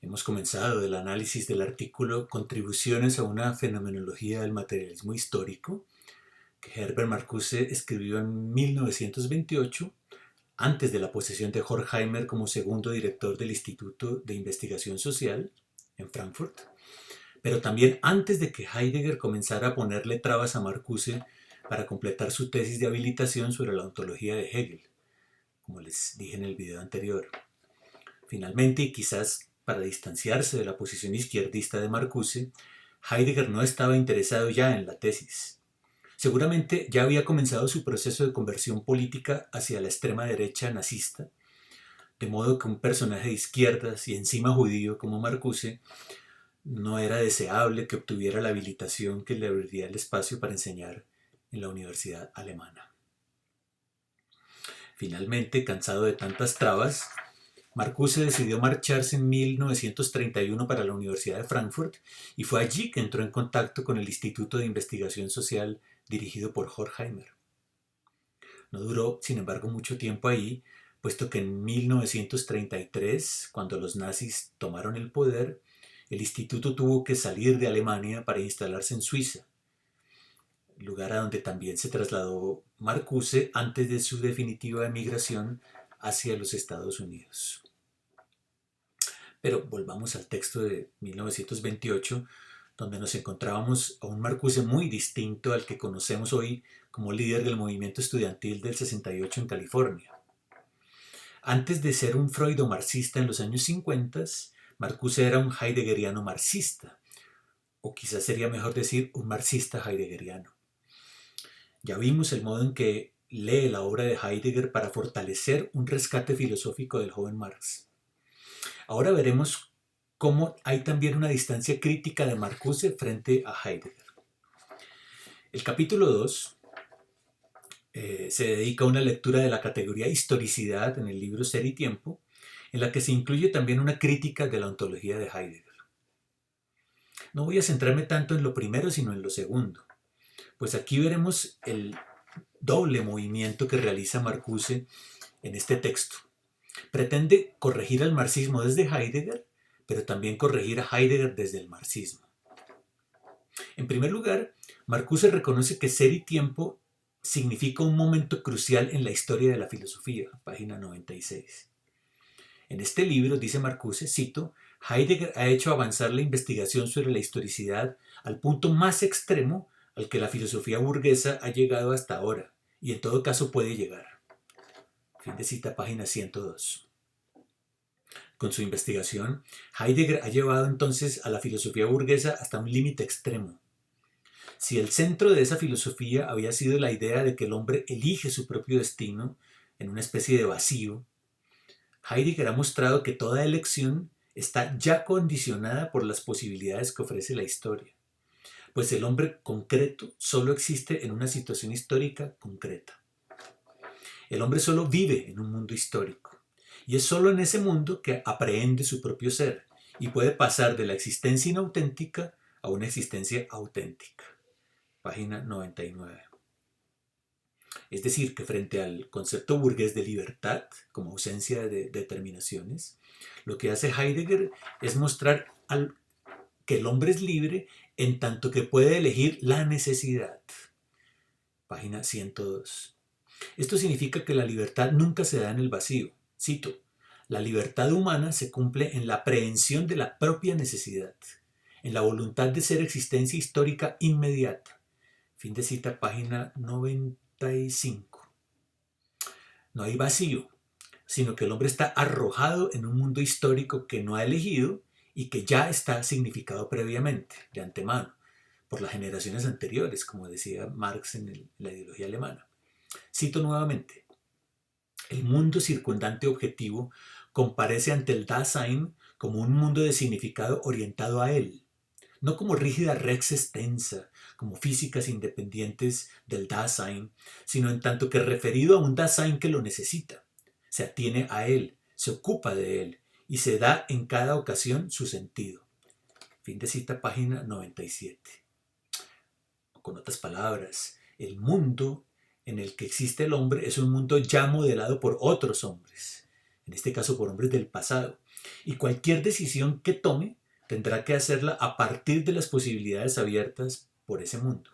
Hemos comenzado el análisis del artículo Contribuciones a una fenomenología del materialismo histórico, que Herbert Marcuse escribió en 1928, antes de la posesión de Horkheimer como segundo director del Instituto de Investigación Social en Frankfurt, pero también antes de que Heidegger comenzara a ponerle trabas a Marcuse para completar su tesis de habilitación sobre la ontología de Hegel, como les dije en el video anterior. Finalmente, y quizás para distanciarse de la posición izquierdista de Marcuse, Heidegger no estaba interesado ya en la tesis. Seguramente ya había comenzado su proceso de conversión política hacia la extrema derecha nazista, de modo que un personaje de izquierdas y encima judío como Marcuse no era deseable que obtuviera la habilitación que le abriría el espacio para enseñar en la universidad alemana. Finalmente, cansado de tantas trabas, Marcuse decidió marcharse en 1931 para la Universidad de Frankfurt y fue allí que entró en contacto con el Instituto de Investigación Social dirigido por Horkheimer. No duró, sin embargo, mucho tiempo ahí, puesto que en 1933, cuando los nazis tomaron el poder, el instituto tuvo que salir de Alemania para instalarse en Suiza, lugar a donde también se trasladó Marcuse antes de su definitiva emigración hacia los Estados Unidos. Pero volvamos al texto de 1928, donde nos encontrábamos a un Marcuse muy distinto al que conocemos hoy como líder del movimiento estudiantil del 68 en California. Antes de ser un freudo-marxista en los años 50, Marcuse era un heideggeriano marxista, o quizás sería mejor decir un marxista heideggeriano. Ya vimos el modo en que lee la obra de Heidegger para fortalecer un rescate filosófico del joven Marx. Ahora veremos cómo hay también una distancia crítica de Marcuse frente a Heidegger. El capítulo 2 se dedica a una lectura de la categoría historicidad en el libro Ser y Tiempo, en la que se incluye también una crítica de la ontología de Heidegger. No voy a centrarme tanto en lo primero, sino en lo segundo, pues aquí veremos el doble movimiento que realiza Marcuse en este texto. Pretende corregir al marxismo desde Heidegger, pero también corregir a Heidegger desde el marxismo. En primer lugar, Marcuse reconoce que Ser y Tiempo significa un momento crucial en la historia de la filosofía, página 96. En este libro, dice Marcuse, cito, Heidegger ha hecho avanzar la investigación sobre la historicidad al punto más extremo al que la filosofía burguesa ha llegado hasta ahora, y en todo caso puede llegar. Fin de cita, página 102. Con su investigación, Heidegger ha llevado entonces a la filosofía burguesa hasta un límite extremo. Si el centro de esa filosofía había sido la idea de que el hombre elige su propio destino en una especie de vacío, Heidegger ha mostrado que toda elección está ya condicionada por las posibilidades que ofrece la historia, pues el hombre concreto solo existe en una situación histórica concreta. El hombre solo vive en un mundo histórico, y es solo en ese mundo que aprehende su propio ser, y puede pasar de la existencia inauténtica a una existencia auténtica. Página 99. Es decir, que frente al concepto burgués de libertad, como ausencia de determinaciones, lo que hace Heidegger es mostrar que el hombre es libre en tanto que puede elegir la necesidad. Página 102. Esto significa que la libertad nunca se da en el vacío. Cito, la libertad humana se cumple en la aprehensión de la propia necesidad, en la voluntad de ser existencia histórica inmediata. Fin de cita, página 95. No hay vacío, sino que el hombre está arrojado en un mundo histórico que no ha elegido y que ya está significado previamente, de antemano, por las generaciones anteriores, como decía Marx en la ideología alemana. Cito nuevamente, el mundo circundante objetivo comparece ante el Dasein como un mundo de significado orientado a él, no como rígida rex extensa, como físicas independientes del Dasein, sino en tanto que referido a un Dasein que lo necesita, se atiene a él, se ocupa de él y se da en cada ocasión su sentido. Fin de cita, página 97. Con otras palabras, el mundo en el que existe el hombre es un mundo ya modelado por otros hombres. en este caso por hombres del pasado, y cualquier decisión que tome tendrá que hacerla a partir de las posibilidades abiertas por ese mundo.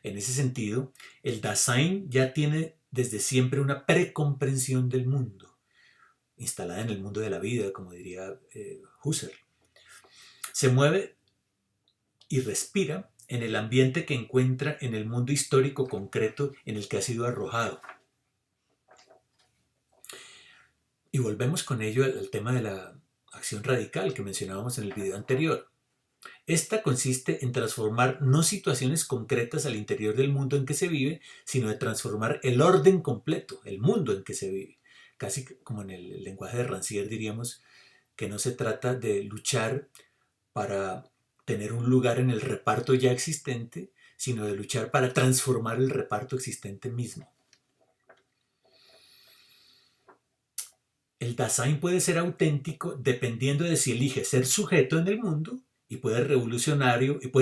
En ese sentido, el Dasein ya tiene desde siempre una precomprensión del mundo, instalada en el mundo de la vida, como diría Husserl. Se mueve y respira en el ambiente que encuentra en el mundo histórico concreto en el que ha sido arrojado. Y volvemos con ello al tema de la acción radical que mencionábamos en el video anterior. Esta consiste en transformar no situaciones concretas al interior del mundo en que se vive, sino de transformar el orden completo, el mundo en que se vive. Casi como en el lenguaje de Rancière diríamos que no se trata de luchar para tener un lugar en el reparto ya existente, sino de luchar para transformar el reparto existente mismo. El Dasein puede ser auténtico dependiendo de si elige ser sujeto en el mundo y puede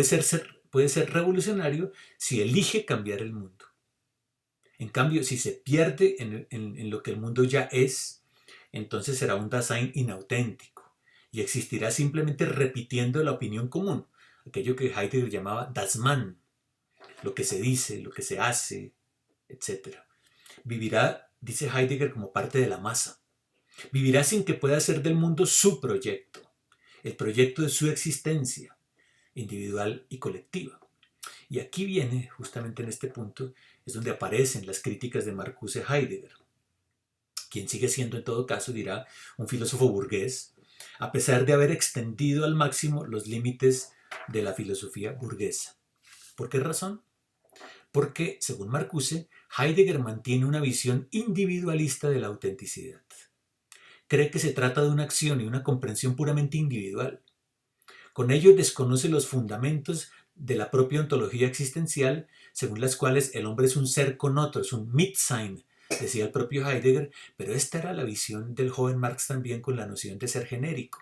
ser revolucionario si elige cambiar el mundo. En cambio, si se pierde en lo que el mundo ya es, entonces será un Dasein inauténtico y existirá simplemente repitiendo la opinión común, aquello que Heidegger llamaba Das Man, lo que se dice, lo que se hace, etc. Vivirá, dice Heidegger, como parte de la masa. Vivirá sin que pueda hacer del mundo su proyecto, el proyecto de su existencia, individual y colectiva. Y aquí viene, justamente en este punto, es donde aparecen las críticas de Marcuse a Heidegger, quien sigue siendo en todo caso, dirá, un filósofo burgués, a pesar de haber extendido al máximo los límites de la filosofía burguesa. ¿Por qué razón? Porque, según Marcuse, Heidegger mantiene una visión individualista de la autenticidad. Cree que se trata de una acción y una comprensión puramente individual. Con ello desconoce los fundamentos de la propia ontología existencial, según las cuales el hombre es un ser con otro, es un Mitsein, decía el propio Heidegger, pero esta era la visión del joven Marx también con la noción de ser genérico,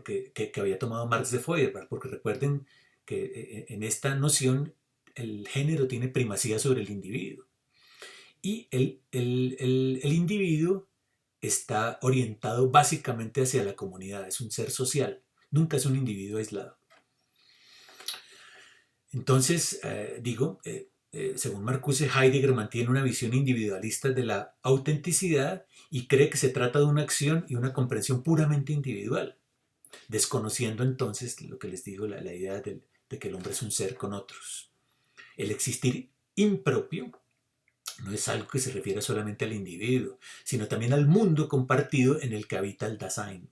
que había tomado Marx de Feuerbach, porque recuerden que en esta noción el género tiene primacía sobre el individuo. Y el individuo está orientado básicamente hacia la comunidad, es un ser social, nunca es un individuo aislado. Entonces, según Marcuse, Heidegger mantiene una visión individualista de la autenticidad y cree que se trata de una acción y una comprensión puramente individual, desconociendo entonces lo que les digo, la idea de que el hombre es un ser con otros. El existir impropio no es algo que se refiere solamente al individuo, sino también al mundo compartido en el que habita el Dasein.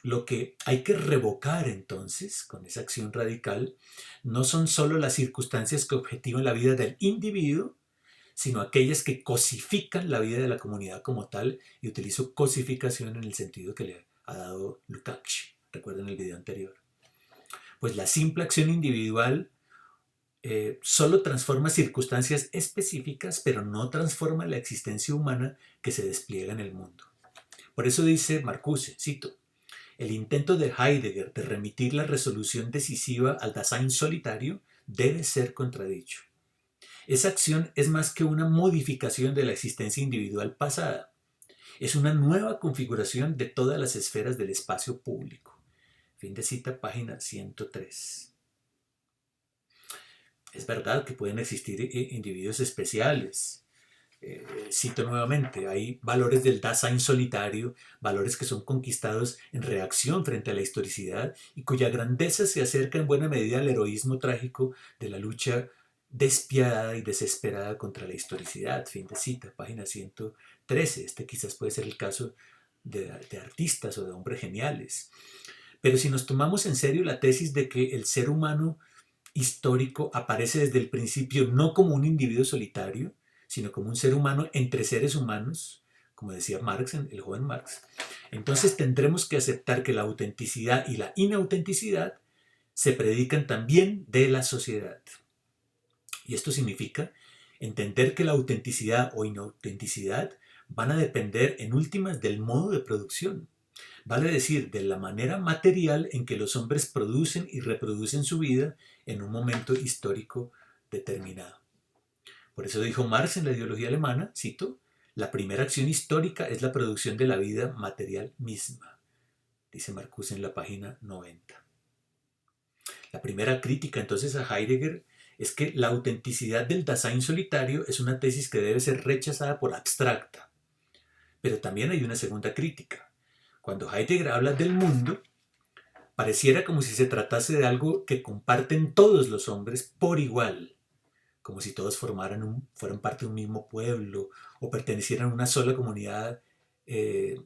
Lo que hay que revocar entonces con esa acción radical no son solo las circunstancias que objetivan la vida del individuo, sino aquellas que cosifican la vida de la comunidad como tal, y utilizo cosificación en el sentido que le ha dado Lukács, recuerden el video anterior. Pues la simple acción individual solo transforma circunstancias específicas, pero no transforma la existencia humana que se despliega en el mundo. Por eso dice Marcuse, cito, el intento de Heidegger de remitir la resolución decisiva al Dasein solitario debe ser contradicho. Esa acción es más que una modificación de la existencia individual pasada. Es una nueva configuración de todas las esferas del espacio público. Fin de cita, página 103. Es verdad que pueden existir individuos especiales. Cito nuevamente, hay valores del Dasein solitario, valores que son conquistados en reacción frente a la historicidad y cuya grandeza se acerca en buena medida al heroísmo trágico de la lucha despiadada y desesperada contra la historicidad. Fin de cita, página 113. Este quizás puede ser el caso de artistas o de hombres geniales. Pero si nos tomamos en serio la tesis de que el ser humano histórico aparece desde el principio no como un individuo solitario, sino como un ser humano entre seres humanos, como decía Marx, el joven Marx, entonces tendremos que aceptar que la autenticidad y la inautenticidad se predican también de la sociedad. Y esto significa entender que la autenticidad o inautenticidad van a depender en últimas del modo de producción. Vale decir, de la manera material en que los hombres producen y reproducen su vida en un momento histórico determinado. Por eso dijo Marx en la ideología alemana, cito, La primera acción histórica es la producción de la vida material misma, dice Marcuse en la página 90. La primera crítica entonces a Heidegger es que la autenticidad del Dasein solitario es una tesis que debe ser rechazada por abstracta. Pero también hay una segunda crítica. Cuando Heidegger habla del mundo, pareciera como si se tratase de algo que comparten todos los hombres por igual, como si todos fueran parte de un mismo pueblo o pertenecieran a una sola comunidad eh,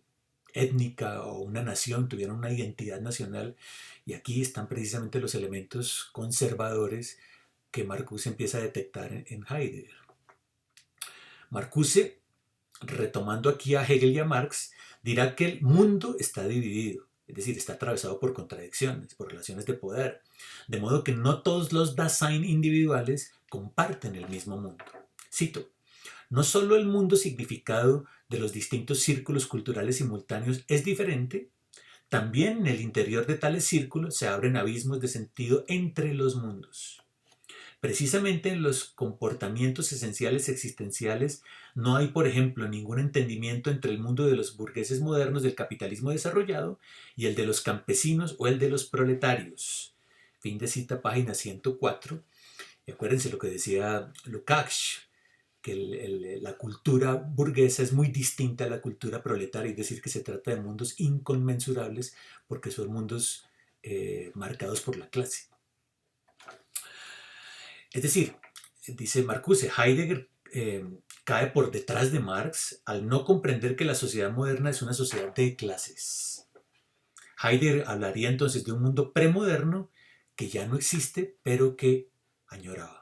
étnica o una nación, tuvieran una identidad nacional. Y aquí están precisamente los elementos conservadores que Marcuse empieza a detectar en Heidegger. Marcuse, retomando aquí a Hegel y a Marx, dirá que el mundo está dividido, es decir, está atravesado por contradicciones, por relaciones de poder, de modo que no todos los Dasein individuales comparten el mismo mundo. Cito: no solo el mundo significado de los distintos círculos culturales simultáneos es diferente, también en el interior de tales círculos se abren abismos de sentido entre los mundos. Precisamente en los comportamientos esenciales existenciales no hay, por ejemplo, ningún entendimiento entre el mundo de los burgueses modernos del capitalismo desarrollado y el de los campesinos o el de los proletarios. Fin de cita, página 104. Y acuérdense lo que decía Lukács, que la cultura burguesa es muy distinta a la cultura proletaria, es decir, que se trata de mundos inconmensurables porque son mundos marcados por la clase. Es decir, dice Marcuse, Heidegger cae por detrás de Marx al no comprender que la sociedad moderna es una sociedad de clases. Heidegger hablaría entonces de un mundo premoderno que ya no existe, pero que añoraba.